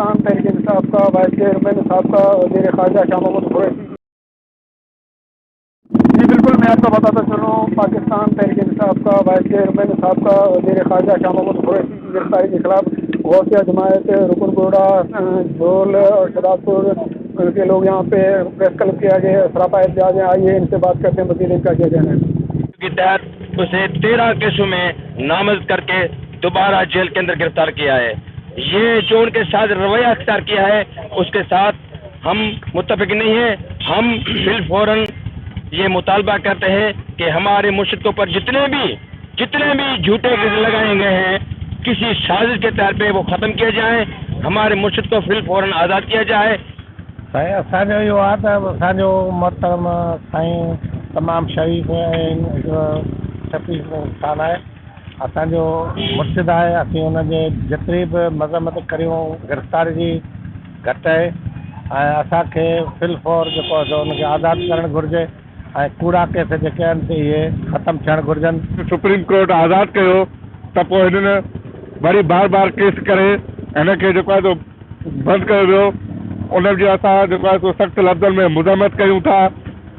پاکستان تحریک انصاف کا vice chairman صاحب کا وزیر خارجہ شاہ محمود قریشی جی بالکل میں آپ کو بتاتا چلوں پاکستان تحریک انصاف کا وائس چیئرمین صاحب کا وزیر خارجہ شاہ محمود قریشی کی گرفتاری کے خلاف غوثیہ جماعت رکن گوڑا جھول اور شداد پور کے لوگ یہاں پہ پریس کلب کیا گیا سراپا احتجاج ہیں. آئیے ان سے بات کرتے ہیں مزید ان کا کیا کہنا ہے. کے تحت اسے 13 کیسوں میں نامزد کر کے دوبارہ جیل کے اندر گرفتار کیا ہے. یہ جو ان کے ساتھ رویہ اختیار کیا ہے اس کے ساتھ ہم متفق نہیں ہیں. ہم فوراً یہ مطالبہ کرتے ہیں کہ ہمارے مرشد کے اوپر جتنے بھی جھوٹے کیس لگائے گئے ہیں کسی سازش کے طور پہ وہ ختم کیے جائیں. ہمارے مرشد کو فوراً آزاد کیا جائے. असांजो इहो आहे त असांजो मोहतरम साईं तमामु शरीफ़ ऐं शफ़ीक़ इंसान आहे. असांजो मुर्शिद आहे. असीं हुनजे जेतिरी बि मज़म्मत करियूं गिरफ़्तारी जी घटि आहे ऐं असांखे फिलफौर जेको आहे हुनखे आज़ादु करणु घुरिजे ऐं कूड़ा केस जेके आहिनि इहे ख़तमु थियणु घुरिजनि. सुप्रीम कोर्ट आज़ादु कयो त पोइ हिननि वरी बार केस करे हिनखे जेको आहे बंदि कयो वियो. उनजी असां जेको आहे सख़्तु लफ़्ज़नि में मुज़म्मत कयूं था.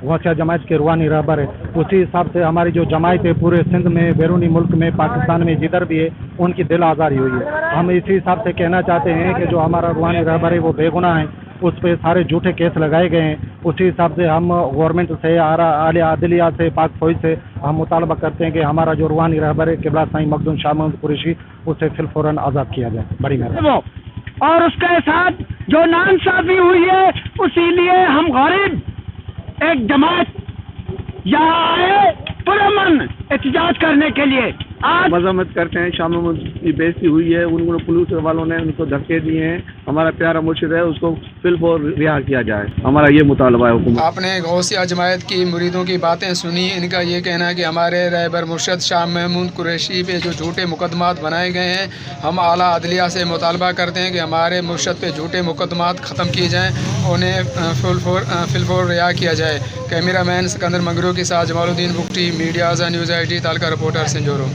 गौसिया जमायत के रूहानी रहबर है. उसी हिसाब से हमारी जो जमायत है पूरे सिंध में बैरूनी मुल्क में पाकिस्तान में जिधर भी है उनकी दिल आज़ारी हुई है. हम इसी हिसाब से कहना चाहते हैं कि जो हमारा रूहानी रहबर है वो बेगुनाह है. उस पर सारे झूठे केस लगाए गए हैं. उसी हिसाब से हम गवर्नमेंट से आलिया अदलिया से पाक फौज से हम मुतालबा करते हैं कि हमारा जो रूहानी रहबर है किबला साईं मखदूम शाह महमूद कुरैशी उसे फिलफौरन आज़ाद किया जाए. बड़ी मेहरबानी. और उसके साथ जो नाइंसाफी हुई है उसीलिए हम गरीब एक जमात यहाँ आए पुरअमन एहतजाज करने के लिए. आज मजम्मत करते हैं. शाह महमूद की बेइज्जती हुई है. उनको पुलिस वालों ने उनको धक्के दिए हैं. हमारा प्यारा मुर्शिद है उसको फिलफौर रिहा किया जाए. हमारा ये मुतालबा है हुकूमत. आपने गौसिया जमायत की मुरीदों की बातें सुनी. इनका ये कहना है कि हमारे रहबर मुर्शिद शाह महमूद कुरैशी पे जो झूठे मुकदमात बनाए गए हैं हम आला अदलिया से मुतालबा करते हैं कि हमारे मुर्शिद पे झूठे मुकदमात ख़त्म किए जाएँ. उन्हें फिलफौर रिहा किया जाए. कैमरा मैन सिकंदर मंगरू के साथ Jamaluddin Bugti, media news 8 तालका reporter संजोरो.